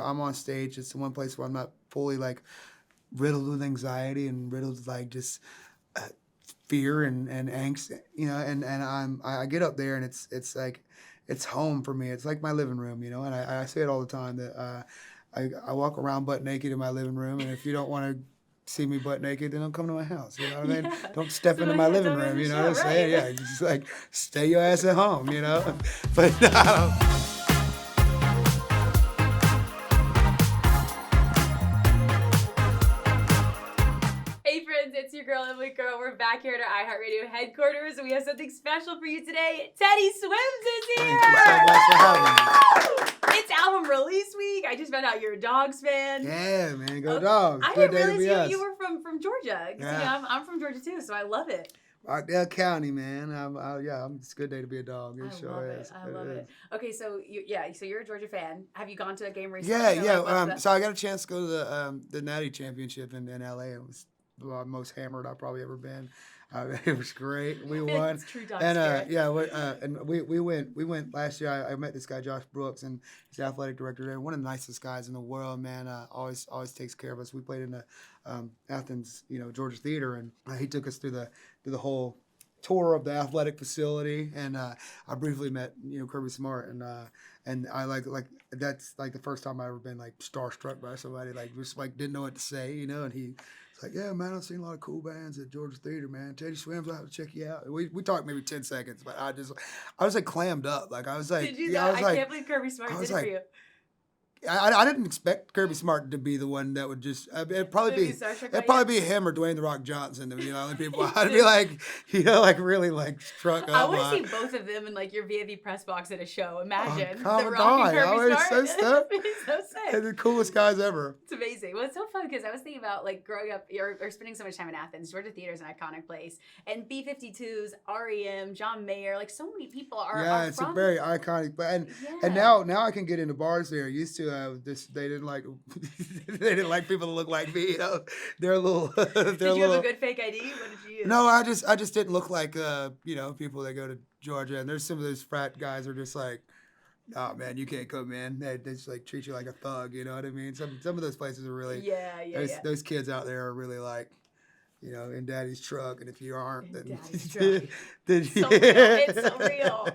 I'm on stage, it's the one place where I'm not fully like riddled with anxiety and riddled with like just fear and angst, and I get up there and it's like it's home for me. It's like my living room, and I say it all the time that I walk around butt naked in my living room, and if you don't want to see me butt naked, then don't come to my house. You know what I mean? Yeah. Don't step into my living room. You know what I'm saying? Right. Yeah, just like stay your ass at home. But Hey friends, it's your girl Emily Girl. We're back here at our iHeartRadio headquarters, and we have something special for you today. Teddy Swims is here. Thank you so much for having me. It's album release week. I just found out you're a Dogs fan. Yeah, man, go Dogs. I Good didn't day to be realize us. you were from Georgia. 'Cause, Yeah. I'm from Georgia too, so I love it. Rockdale County, man. It's a good day to be a dog. It I sure love is. it. I love it. Okay, so you're a Georgia fan. Have you gone to a game recently? Yeah. So I got a chance to go to the Natty Championship in LA. It was the most hammered I've probably ever been. It was great. We won. It's true dog And spirit. and we went last year. I met this guy Josh Brooks, and he's the athletic director there. One of the nicest guys in the world, man. Always takes care of us. We played in the Athens, Georgia Theater, and he took us through the whole tour of the athletic facility. And I briefly met Kirby Smart, and I like that's like the first time I ever been like starstruck by somebody, like just like didn't know what to say, and he. Like, yeah, man, I've seen a lot of cool bands at Georgia Theater, man. Teddy Swims, I'll have to check you out. We talked maybe 10 seconds, but I was like clammed up. Like, I was like, Did you know? I can't believe Kirby Smart did it for you. I didn't expect Kirby Smart to be the one that would just. It'd probably be him or Dwayne the Rock Johnson to be the only people. I'd be like, like really like struck up. I want to see both of them in like your VIP press box at a show. Imagine oh, the Rock and Kirby Smart. So stuff. It's so sick. They're the coolest guys ever. It's amazing. Well, it's so fun because I was thinking about like growing up or spending so much time in Athens. Georgia Theater is an iconic place, and B-52s, REM, John Mayer, like so many people are. Yeah, are it's from a very iconic. And now I can get into bars there. Used to they didn't like they didn't like people to look like me. They're a little. Did you have a good fake ID? What did you use? No, I just didn't look like people that go to Georgia. And there's some of those frat guys who are just like, oh man, you can't come in. They just like treat you like a thug. You know what I mean? Some of those places are really. Those kids out there are really like. In Daddy's truck, and if you aren't, then it's so real. It's so real.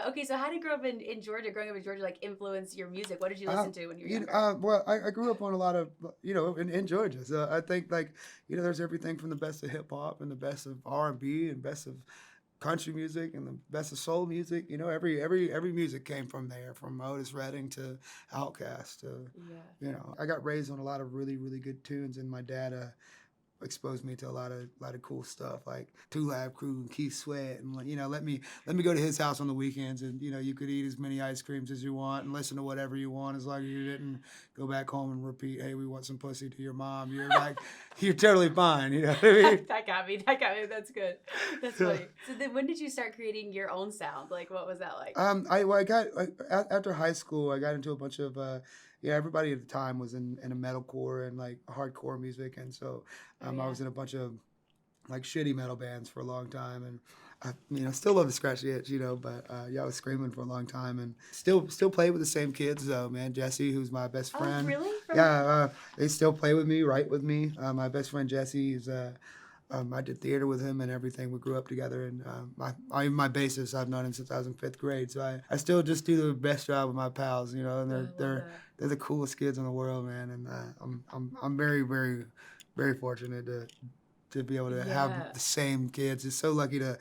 Okay, so how did growing up in Georgia, like influence your music? What did you listen to when you were younger? Well, I grew up on a lot of, in Georgia. So I think like, there's everything from the best of hip hop and the best of R&B and best of country music and the best of soul music. Every music came from there, from Otis Redding to Outkast to, I got raised on a lot of really, really good tunes, and my dad, exposed me to a lot of cool stuff like Two Lab Crew and Keith Sweat, and let me go to his house on the weekends, and you could eat as many ice creams as you want and listen to whatever you want as long as you didn't go back home and repeat, hey, we want some pussy to your mom. You're like you're totally fine. You know what I mean? That got me. That's good. That's funny. So then when did you start creating your own sound? Like what was that like? I got after high school I got into a bunch of everybody at the time was in a metalcore and like hardcore music, and so I was in a bunch of like shitty metal bands for a long time, and I still love to scratch the itch, but I was screaming for a long time, and still play with the same kids though, man. Jesse, who's my best friend. Oh, really? They still play with me, write with me. My best friend Jesse is. I did theater with him and everything. We grew up together, and my bassist, I've known him since I was in 5th grade. So I still just do the best job with my pals, and they're the coolest kids in the world, man. And I'm very, very, very fortunate to be able to have the same kids. It's so lucky to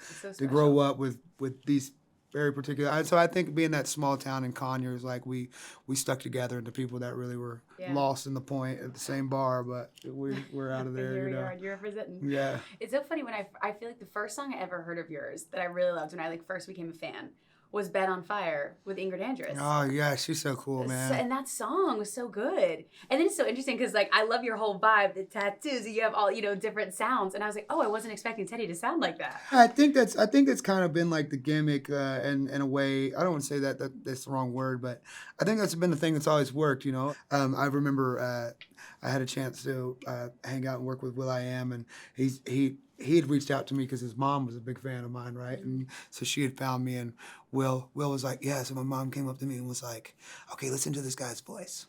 grow up with these very particular. So I think being that small town in Conyers, like we stuck together into people that really were lost in the point at the same bar, but we're out of there. You're representing. Yeah. It's so funny when I feel like the first song I ever heard of yours that I really loved when I first became a fan was "Bed on Fire" with Ingrid Andress. Oh yeah, she's so cool, man. And that song was so good. And then it's so interesting because I love your whole vibe, the tattoos. You have all different sounds, and I was like, oh, I wasn't expecting Teddy to sound like that. I think that's kind of been like the gimmick, in a way. I don't want to say that's the wrong word, but I think that's been the thing that's always worked. I remember I had a chance to hang out and work with will.i.am, and he had reached out to me because his mom was a big fan of mine, right? And so she had found me, and Will was like, yeah. So my mom came up to me and was like, okay, listen to this guy's voice.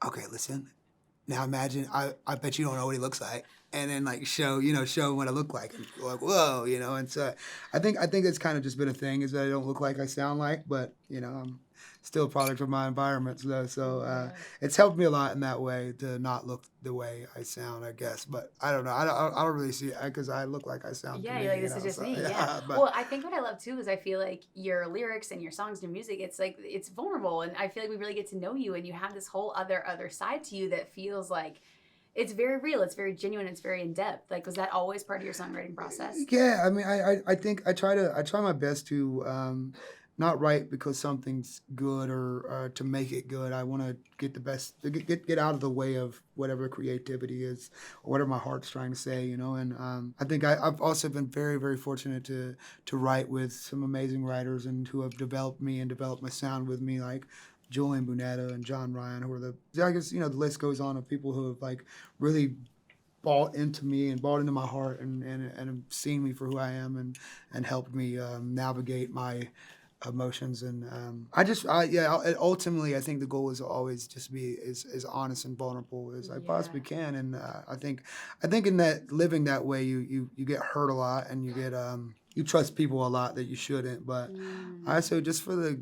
okay, listen. Now imagine, I bet you don't know what he looks like. And then like show him what I look like. And you're like, whoa, and so I think it's kind of just been a thing is that I don't look like I sound like, but I'm still a product of my environment though. So Yeah. it's helped me a lot in that way to not look the way I sound, I guess. But I don't know. I don't really see it because I look like I sound to Yeah, me, you're like, this is just so, me. Yeah. yeah, but Well, I think what I love too is I feel like your lyrics and your songs and your music, it's like it's vulnerable, and I feel like we really get to know you, and you have this whole other side to you that feels like it's very real, it's very genuine, it's very in depth. Like, was that always part of your songwriting process? yeah, I mean, I think I try my best to not write because something's good or to make it good. I want to get the best, to get out of the way of whatever creativity is or whatever my heart's trying to say, And I think I've also been very, very fortunate to write with some amazing writers and who have developed me and developed my sound with me, like Julian Bunetta and John Ryan, who are I guess the list goes on of people who have like really bought into me and bought into my heart and have seen me for who I am and helped me navigate my emotions and ultimately I think the goal is to always just be as honest and vulnerable as I possibly Yeah. can and I think in that living that way you get hurt a lot and you get you trust people a lot that you shouldn't but I Mm. also just for the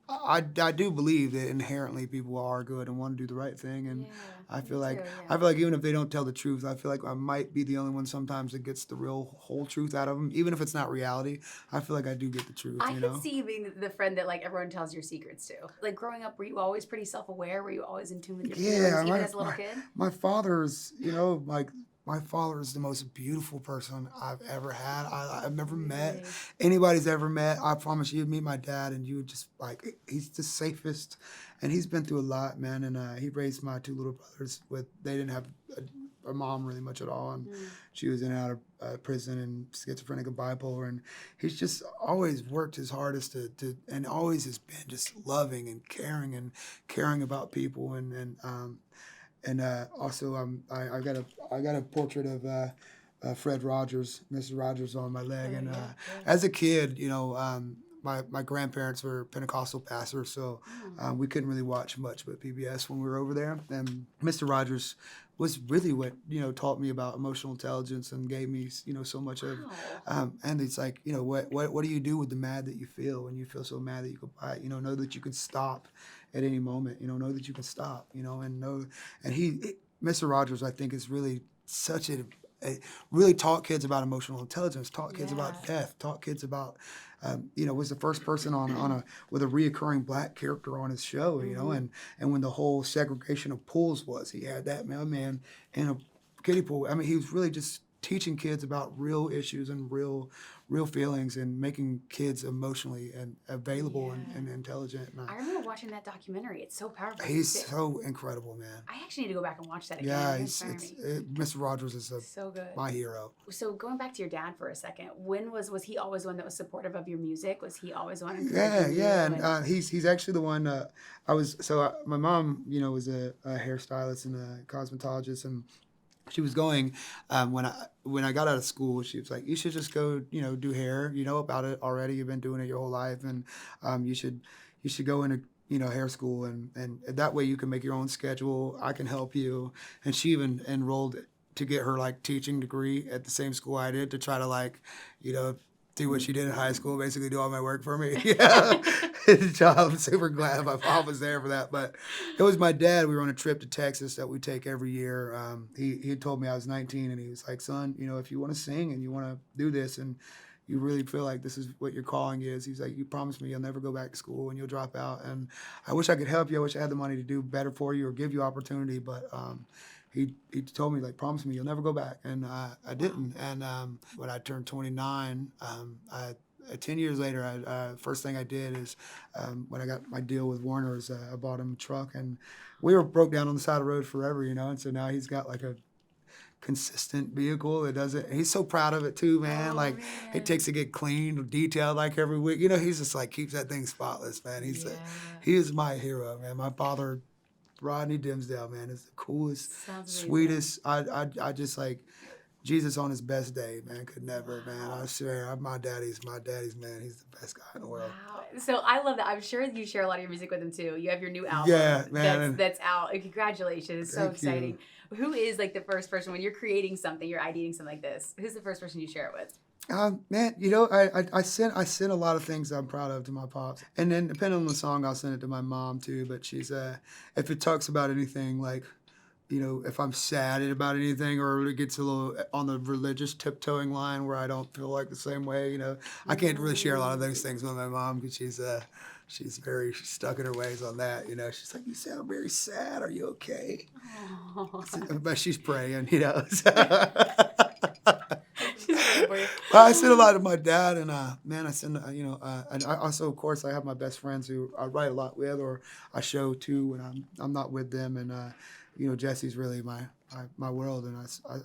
I do believe that inherently people are good and want to do the right thing, and Yeah, I me feel too. like Yeah. I feel like even if they don't tell the truth, I feel like I might be the only one sometimes that gets the real whole truth out of them, even if it's not reality. I feel like I do get the truth, I could see you being the friend that like everyone tells your secrets to. Like growing up, were you always pretty self-aware? Were you always in tune with your feelings, Yeah, even as a little my kid? my father's, like my father is the most beautiful person I've ever had. I've never met Really? anybody's ever met. I promise you'd meet my dad and you would just like he's the safest, and he's been through a lot, man. And he raised my two little brothers with they didn't have a mom really much at all, and Mm. she was in and out of prison and schizophrenic and bipolar, and he's just always worked his hardest to and always has been just loving and caring about people and also I got a portrait of Fred Rogers, Mr. Rogers, on my leg. Oh And yeah, yeah. as a kid, my grandparents were Pentecostal pastors, so Oh. we couldn't really watch much but PBS when we were over there. And Mr. Rogers was really what taught me about emotional intelligence and gave me so much of. Wow. And it's like what do you do with the mad that you feel when you feel so mad that you go by know that you can stop at any moment. Know that you can stop. And know and Mr. Rogers, I think, is really such really taught kids about emotional intelligence, taught kids Yeah. about death, taught kids about, was the first person on a with a reoccurring black character on his show, Mm-hmm. and when the whole segregation of pools was, he had that man in a kiddie pool. I mean, he was really just teaching kids about real issues and real feelings and making kids emotionally and available Yeah. and intelligent. And I remember watching that documentary. It's so powerful. he's so incredible, man. I actually need to go back and watch that again. Yeah, It inspired me. Mr. Rogers is So good. my hero. So going back to your dad for a second, when was he always one that was supportive of your music? Was he always one Yeah, encouraging you? yeah, and he's actually the one. My mom, was a hairstylist and a cosmetologist, and she was going when I got out of school. She was like, "You should just go, do hair. You know about it already. You've been doing it your whole life, and you should go into hair school, and that way you can make your own schedule. I can help you." And she even enrolled to get her like teaching degree at the same school I did to try to like, do what she did in high school, basically do all my work for me. Yeah. So I'm super glad my mom was there for that. But it was my dad. We were on a trip to Texas that we take every year. He had told me I was 19, and he was like, "Son, if you want to sing and you want to do this and you really feel like this is what your calling is," he's like, "You promise me you'll never go back to school and you'll drop out. And I wish I could help you. I wish I had the money to do better for you or give you opportunity, but he told me, like, promise me you'll never go back." And I didn't. And when I turned 29, 10 years later, first thing I did is when I got my deal with Warner, is I bought him a truck, and we were broke down on the side of the road forever, and so now he's got like a consistent vehicle that does it. He's so proud of it too, man. Oh Like man. it takes to get cleaned, detailed like every week. He's just like keeps that thing spotless, man. Yeah. He is my hero, man. My father, Rodney Dimsdale, man, is the coolest, Sounds amazing. sweetest. I just like Jesus on his best day, man, could never, man. I swear, my daddy's man. He's the best guy in the world. Wow. So I love that. I'm sure you share a lot of your music with him too. You have your new album Yeah, man. that's out. Congratulations. It's so Thank exciting. you. Who is like the first person when you're creating something, you're ideating something like this? Who's the first person you share it with? Man, I sent a lot of things I'm proud of to my pops, and then depending on the song, I'll send it to my mom too. But she's if it talks about anything like, if I'm sad about anything, or it gets a little on the religious tiptoeing line where I don't feel like the same way, I can't really share a lot of those things with my mom because she's very stuck in her ways on that. She's like, "You sound very sad. Are you okay?" But she's praying, I send a lot to my dad, and man, I send and I also, of course, I have my best friends who I write a lot with, or I show to when I'm not with them, and Jesse's really my world, and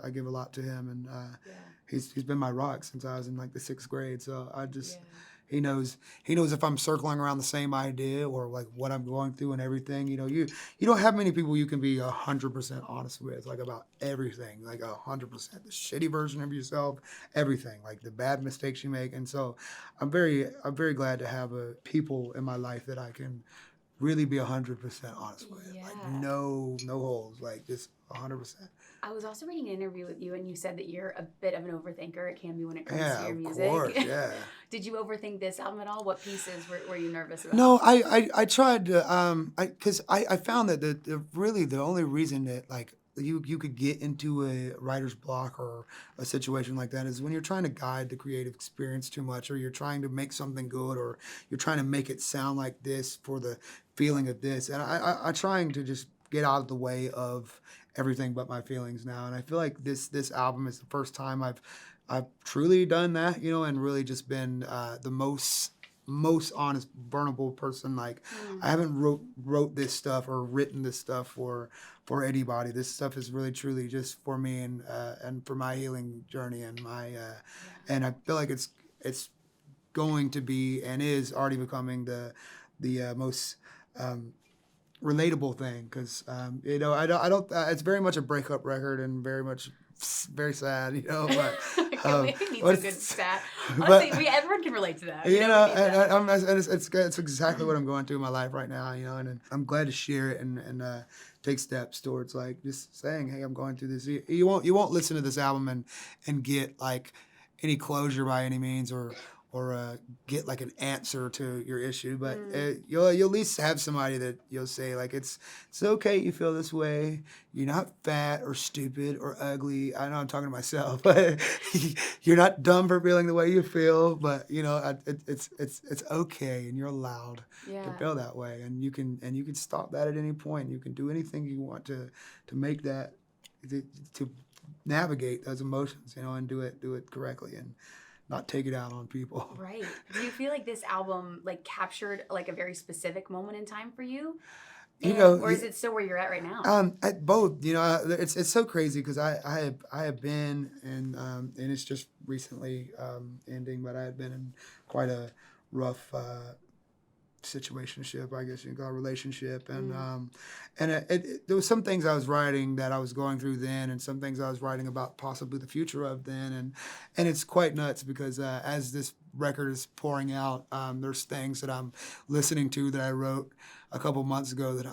I give a lot to him, and he's been my rock since I was in like the 6th grade, so I just. He knows if I'm circling around the same idea or like what I'm going through and everything. You don't have many people you can be 100% honest with, like about everything, like 100%. The shitty version of yourself, everything, like the bad mistakes you make. And so I'm very glad to have people in my life that I can really be 100% honest with. Yeah. Like no holes, like just 100%. I was also reading an interview with you, and you said that you're a bit of an overthinker. It can be when it comes to your music. Of course, yeah. Did you overthink this album at all? What pieces were you nervous about? No, I tried to, because I found that really the only reason that like you could get into a writer's block or a situation like that is when you're trying to guide the creative experience too much, or you're trying to make something good, or you're trying to make it sound like this for the feeling of this. And I'm trying to just get out of the way of everything but my feelings now. And I feel like this album is the first time I've truly done that, and really just been the most honest, burnable person. Like I haven't wrote this stuff or written this stuff for anybody. This stuff is really truly just for me and for my healing journey and my and I feel like it's going to be and is already becoming the most relatable thing, because I don't it's very much a breakup record and very sad, but we need some good stat. Honestly, everyone can relate to that. It's exactly what I'm going through in my life right now, and I'm glad to share it and take steps towards like just saying, hey, I'm going through this. You won't listen to this album and get like any closure by any means, or get like an answer to your issue, but you'll at least have somebody that you'll say like it's okay you feel this way, you're not fat or stupid or ugly. I know I'm talking to myself, but you're not dumb for feeling the way you feel, but it's okay, and you're allowed to feel that way, and you can stop that at any point. You can do anything you want to make that to navigate those emotions, and do it correctly and not take it out on people. Right. Do you feel like this album like captured like a very specific moment in time for you? Or is it still where you're at right now? At both. It's so crazy because I have been and it's just recently ending, but I had been in quite a rough situationship, I guess you can call it, relationship, and there was some things I was writing that I was going through then, and some things I was writing about possibly the future of then, and it's quite nuts because as this record is pouring out, there's things that I'm listening to that I wrote a couple months ago that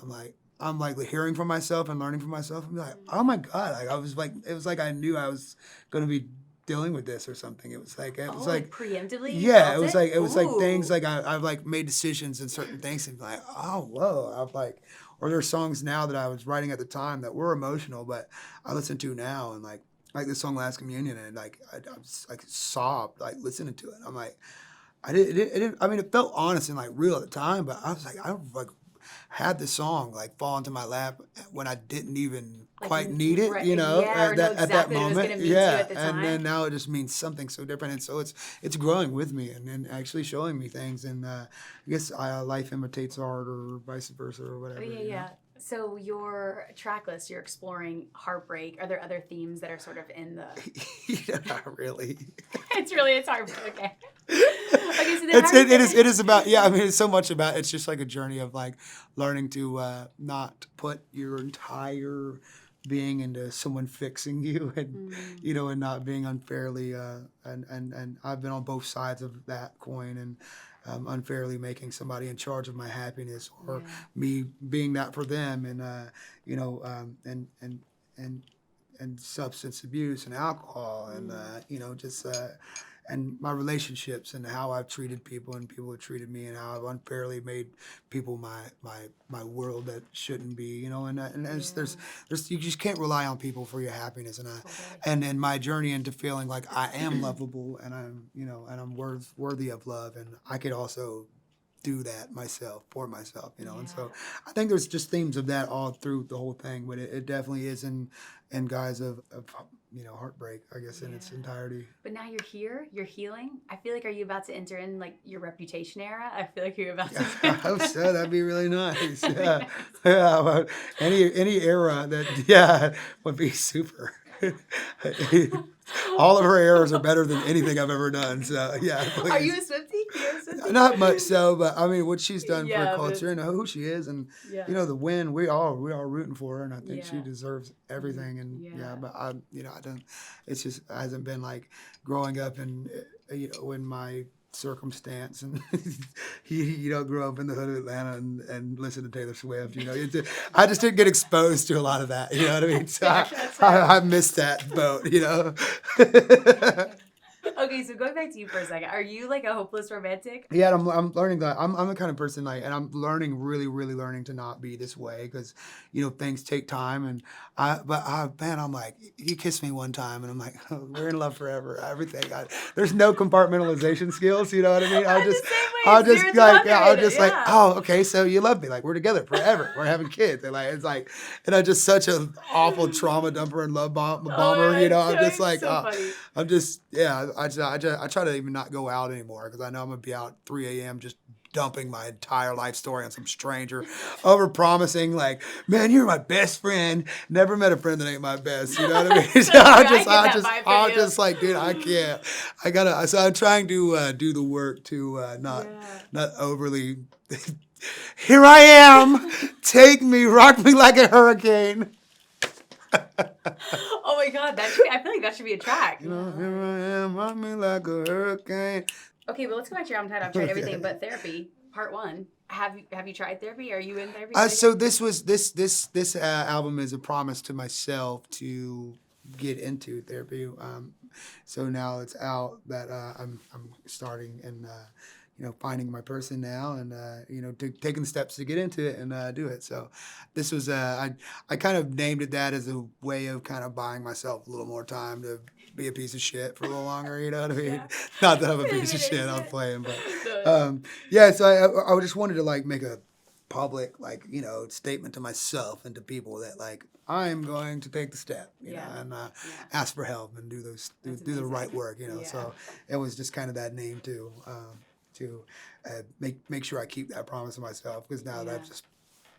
I'm like hearing from myself and learning from myself, and be like, oh my God, like it was like I knew I was going to be dealing with this or something. It was like preemptively. Yeah, it was like things like I've like made decisions in certain things and like, oh whoa, I've like, or there's songs now that I was writing at the time that were emotional, but I listen to now and like this song Last Communion, and like I was like sobbed like listening to it. I'm like, I mean it felt honest and like real at the time, but I was like I like had the song like fall into my lap when I didn't even quite need it, at that moment. And then now it just means something so different, and so it's growing with me and actually showing me things, and I guess life imitates art or vice versa or whatever. Yeah. So your track list, you're exploring heartbreak. Are there other themes that are sort of in the? Not really. It's heartbreak. Okay. Okay, so it is about, I mean, it's so much about, it's just like a journey of like learning to not put your entire being into someone fixing you and Mm. and not being unfairly and I've been on both sides of that coin and unfairly making somebody in charge of my happiness or Yeah. me being that for them and you know and and substance abuse and alcohol and just and my relationships and how I've treated people and people have treated me and how I've unfairly made people my world that shouldn't be and there's you just can't rely on people for your happiness and Totally. and in my journey into feeling like I am lovable and I'm and I'm worthy of love and I could also do that myself for myself and so I think there's just themes of that all through the whole thing but it definitely is in guise of heartbreak I guess in its entirety. But now you're here, you're healing. I feel like, are you about to enter in like your reputation era? I feel like you're about to. I hope so. That'd be really nice. Yeah, yeah. Well, any era that would be super. All of her eras are better than anything I've ever done. So yeah. Please. Are you a Swiftie? You're a Swiftie? Not much so, but I mean what she's done for Yeah, culture and who she is, and Yeah. the win. We are rooting for her, and I think she Yeah. deserves everything. And Yeah. but I don't. It's just hasn't been like growing up in in my circumstance and you grew up in the hood of Atlanta and listen to Taylor Swift I just didn't get exposed to a lot of that what I mean so I missed that boat Okay, so going back to you for a second, are you like a hopeless romantic? Yeah, I'm learning that I'm the kind of person and I'm learning really learning to not be this way because things take time and I'm like he kissed me one time and I'm like oh, we're in love forever everything there's no compartmentalization skills what I mean I'll just like oh okay so you love me like we're together forever we're having kids and like it's like and I'm just such an awful trauma dumper and love bomber I'm just like funny. I'm just I try to even not go out anymore because I know I'm gonna be out 3 a.m. just dumping my entire life story on some stranger, over promising like, man, you're my best friend. Never met a friend that ain't my best. You know what I mean? So I'm just like, dude, I can't. So I'm trying to do the work to not overly. Here I am. Take me, rock me like a hurricane. Oh my God, I feel like that should be a track. Here I am, rock me like a hurricane. Okay, but let's go back to your album title. I've tried everything but therapy. Part 1. Have you tried therapy? Are you in therapy? So this album is a promise to myself to get into therapy. So now it's out that I'm starting and finding my person now and taking the steps to get into it and do it. So this was I kind of named it that as a way of kind of buying myself a little more time to be a piece of shit for a little longer. You know what I mean? Yeah. Not that I'm a piece of shit. I'm playing, but So I just wanted to like make a public statement to myself and to people that like I'm going to take the step, and ask for help and do the right work. So it was just kind of that name too. To make sure I keep that promise to myself because now that I've just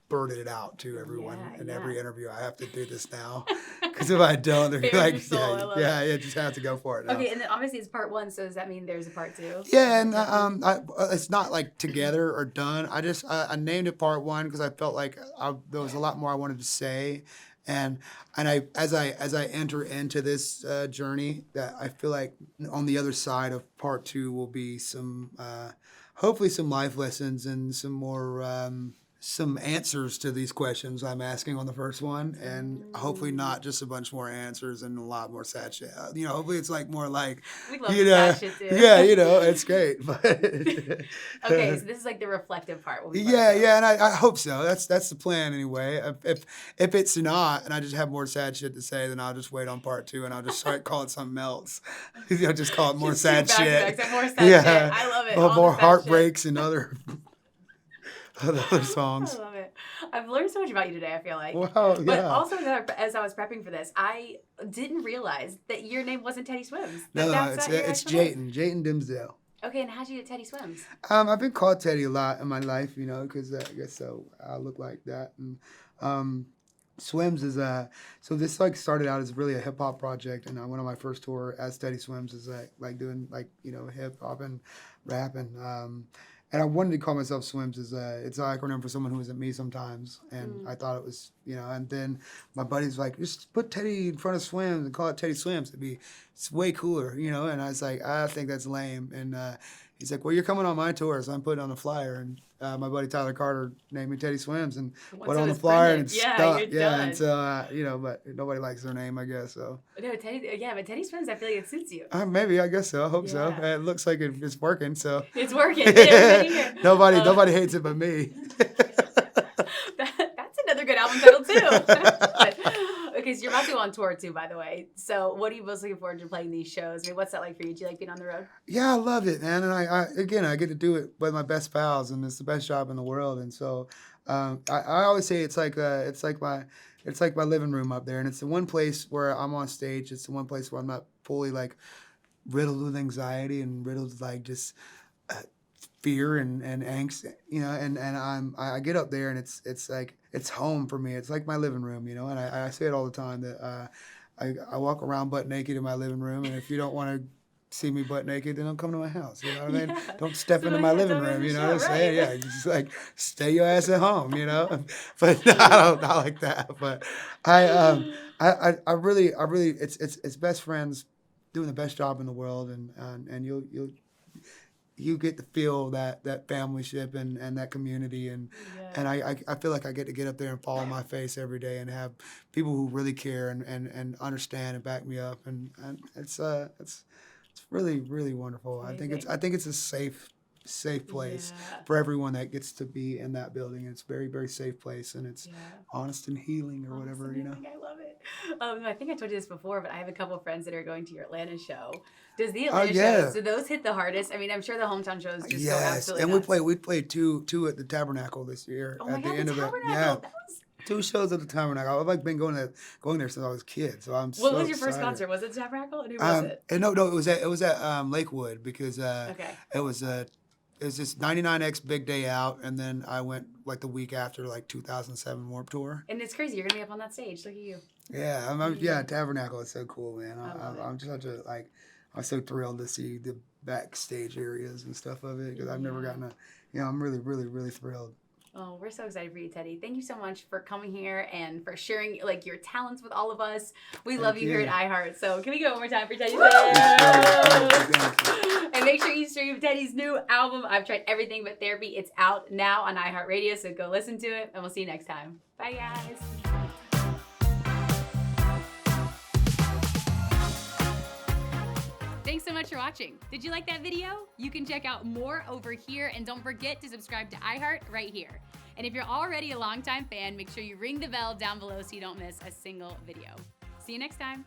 blurted it out to everyone in every interview I have to do this now because if I don't they're like just have to go for it now. Okay, and then obviously it's part 1, so does that mean there's a part 2? Yeah, and it's not like together or done. I named it part 1 because I felt like there was a lot more I wanted to say. And as I enter into this journey, that I feel like on the other side of part 2 will be some, hopefully some life lessons and some more, some answers to these questions I'm asking on the first one, and hopefully not just a bunch more answers and a lot more sad shit. Hopefully it's like more like, we love sad shit too. Yeah, it's great. But okay, so this is like the reflective part. And I hope so. That's the plan anyway. If it's not, and I just have more sad shit to say, then I'll just wait on part 2 and I'll just call it something else. Just call it more sad shit. More sad shit. I love it. More heartbreaks and other songs. I love it. I've learned so much about you today, I feel like. Wow, yeah. But also, as I was prepping for this, I didn't realize that your name wasn't Teddy Swims. No, it's Jayton Dimsdale. Okay, and how'd you get Teddy Swims? I've been called Teddy a lot in my life, because I guess so. I look like that. And Swims is so this started out as really a hip hop project, and I went on my first tour as Teddy Swims is like doing hip hop and rap and I wanted to call myself Swims. It's an acronym for someone who isn't me sometimes, and I thought it was, and then my buddy's like, just put Teddy in front of Swims and call it Teddy Swims. It's way cooler, and I was like, I think that's lame, and he's like, well, you're coming on my tour, so I'm putting on the flyer, and my buddy Tyler Carter named me Teddy Swims, and put on the flyer, and it's stuck. Yeah, and so, but nobody likes their name, I guess, so. No, but Teddy Swims, I feel like it suits you. Maybe, I guess so. I hope so. It looks like it's working, so. It's working. Get Nobody hates it but me. That's another good album title, too. Okay, so you're about to go on tour, too, by the way. So what are you most looking forward to playing these shows? I mean, what's that like for you? Do you like being on the road? Yeah, I love it, man. And I get to do it with my best pals, and it's the best job in the world. And so I always say it's like my living room up there, and it's the one place where I'm on stage. It's the one place where I'm not fully like riddled with anxiety and riddled with like just fear and angst, and I get up there, and it's like it's home for me. It's like my living room, and I say it all the time that I walk around butt naked in my living room, and if you don't want to see me butt naked, then don't come to my house. You know what I mean? Don't step into my living room. You know what I'm saying? Yeah, just like stay your ass at home. But no, I don't not like that. But I really it's best friends doing the best job in the world, and you get to feel that familyship and that community, and I feel like I get to get up there and fall on my face every day and have people who really care and understand and back me up, and it's really, really wonderful. I think it's a safe place for everyone that gets to be in that building. It's a very, very safe place, and it's honest and healing or whatever. I love it. I think I told you this before, but I have a couple of friends that are going to your Atlanta show. Does the Atlanta shows, do those hit the hardest? I mean, I'm sure the hometown shows just go absolutely and nuts. we played two at the Tabernacle this year. Oh my at God, the end the of it. Tabernacle. Yeah. That was... 2 shows at the Tabernacle. I've like been going there since I was a kid, so I'm so What was your excited. first concert? Was it Tabernacle? And who was it? No, it was at Lakewood, because it was this 99X Big Day Out, and then I went like the week after, like 2007 Warped Tour. And it's crazy. You're gonna be up on that stage. Look at you. Yeah, Tabernacle is so cool, man. I'm just I'm so thrilled to see the backstage areas and stuff of it, because I've never gotten I'm really, really, really thrilled. Oh, we're so excited for you, Teddy. Thank you so much for coming here and for sharing like your talents with all of us. We love you here at iHeart. So can we go one more time for Teddy? And make sure you stream Teddy's new album, I've Tried Everything But Therapy. It's out now on iHeartRadio, so go listen to it, and we'll see you next time. Bye, guys. Thanks so much for watching. Did you like that video? You can check out more over here, and don't forget to subscribe to iHeart right here. And if you're already a longtime fan, make sure you ring the bell down below so you don't miss a single video. See you next time.